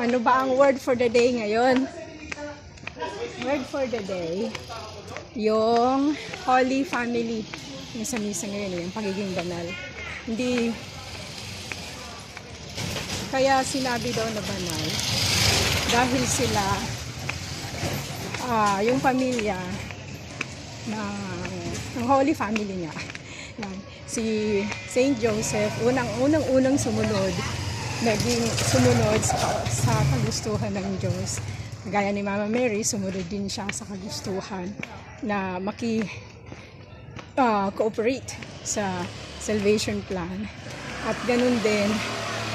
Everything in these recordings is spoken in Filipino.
ano ba ang word for the day ngayon? Word for the day, yung Holy Family. Yung sa misa ngayon, yung pagiging banal. Hindi, kaya sinabi daw na banal, dahil sila, yung pamilya, ng Holy Family nga. Yan. Si Saint Joseph, unang sumunod, naging sumunod sa kagustuhan ng Diyos. Gaya ni Mama Mary, sumunod din siya sa kagustuhan na cooperate sa salvation plan. At ganun din,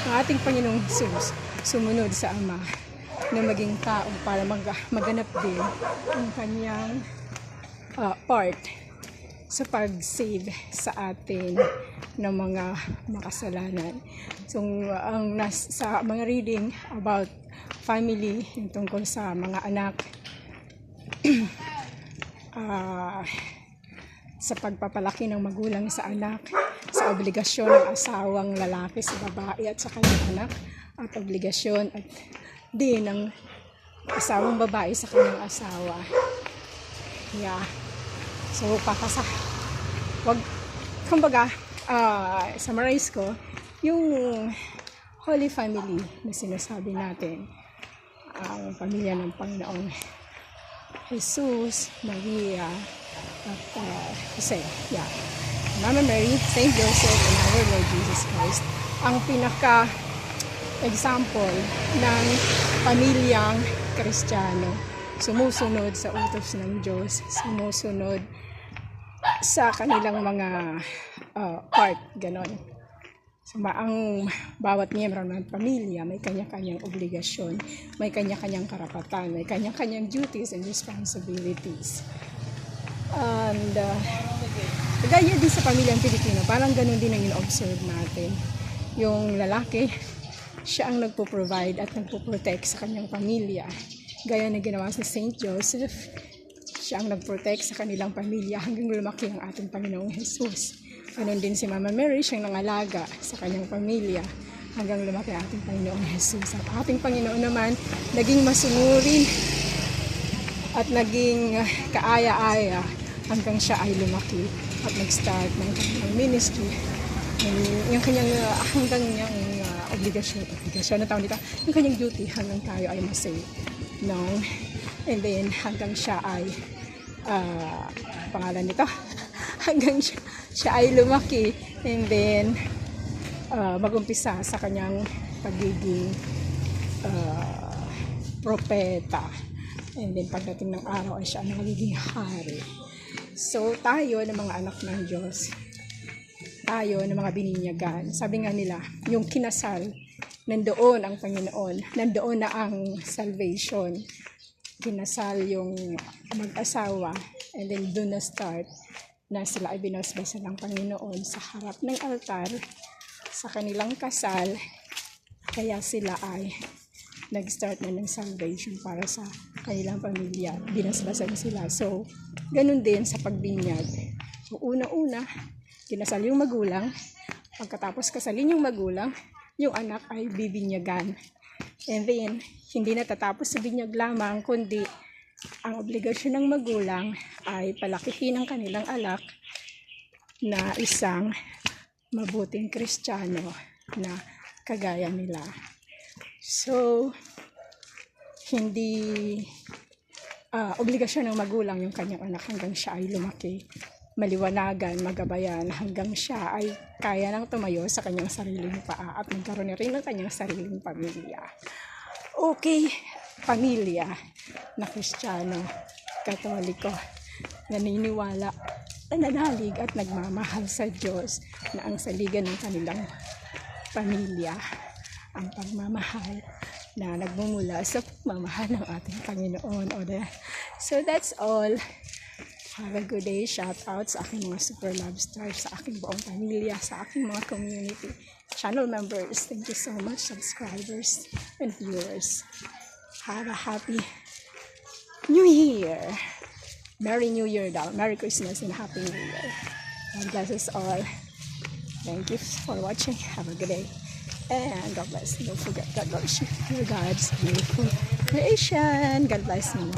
ang ating Panginoong Jesus sumunod sa Ama na maging tao para maganap din ang kanyang part sa pag-save sa atin ng mga makasalanan. So, sa mga reading about family, yung tungkol sa mga anak, sa pagpapalaki ng magulang sa anak, sa obligasyon ng asawang lalaki sa babae at sa kanyang anak, at obligasyon at din ng asawang babae sa kanyang asawa. Yeah. So, summarize ko, yung Holy Family na sinasabi natin, ang pamilya ng Panginoong Jesus, Maria, at Jose. Yeah. Mama Mary, Saint Joseph, and our Lord Jesus Christ, ang pinaka-example ng pamilyang Kristiyano. Sumusunod sa utos ng Diyos, sumusunod sa kanilang mga part, ganon. So, ang bawat miyembro ng pamilya may kanya-kanyang obligasyon, may kanya-kanyang karapatan, may kanya-kanyang duties and responsibilities. And gaya din sa pamilyang Pilipino, parang ganun din ang in-observe natin. Yung lalaki, siya ang nagpo-provide at nagpo-protect sa kanyang pamilya. Gaya na ginawa si Saint Joseph, siya ang nag-protect sa kanilang pamilya hanggang lumaki ang ating Panginoong Jesus. Ganon din si Mama Mary, siyang nangalaga sa kanyang pamilya hanggang lumaki ang ating Panginoong Jesus. At ating Panginoon naman, naging masunurin at naging kaaya-aya hanggang siya ay lumaki at nag-start ng kanyang ministry. Yung kanyang hanggang yung obligasyon na tawag dito, yung kanyang duty hanggang tayo ay masave. No? And then hanggang siya ay pangalan nito hanggang siya ay lumaki, and then magumpisa sa kanyang pagiging propeta, and then pagdating ng araw ay siya ang magiging hari. So tayo ng mga anak ng Diyos, tayo ng mga bininyagan, sabi nga nila, yung kinasal, nandoon ang Panginoon, nandoon na ang salvation. Kinasal yung mag-asawa, and then doon na start na sila ay binasbasan ng Panginoon sa harap ng altar sa kanilang kasal, kaya sila ay nag-start na ng salvation para sa kanilang pamilya, binasbasan sila. So, ganun din sa pagbinyag. So, una-una, kinasal yung magulang, pagkatapos kasalin yung magulang, yung anak ay bibinyagan. And then, hindi natatapos sa binyag lamang, kundi ang obligasyon ng magulang ay palakihin ang kanilang anak na isang mabuting Kristiyano na kagaya nila. So, hindi obligasyon ng magulang yung kanyang anak hanggang siya ay lumaki, maliwanagan, magabayan, hanggang siya ay kaya nang tumayo sa kanyang sariling paa at magkaroon rin ng kanyang sariling pamilya. Okay, pamilya na Kristiyano, Katoliko, naniniwala, nananalig at nagmamahal sa Diyos na ang saligan ng kanilang pamilya, ang pagmamahal na nagmumula sa pagmamahal ng ating Panginoon. So that's all. Have a good day. Shout out sa aking mga super love stars, sa aking buong pamilya, sa aking mga community channel members. Thank you so much, subscribers and viewers. Have a happy New Year. Merry New Year daw. Merry Christmas and Happy New Year. God bless us all. Thank you for watching. Have a good day. And God bless. Don't forget, God loves you. You're God's beautiful creation. God bless you.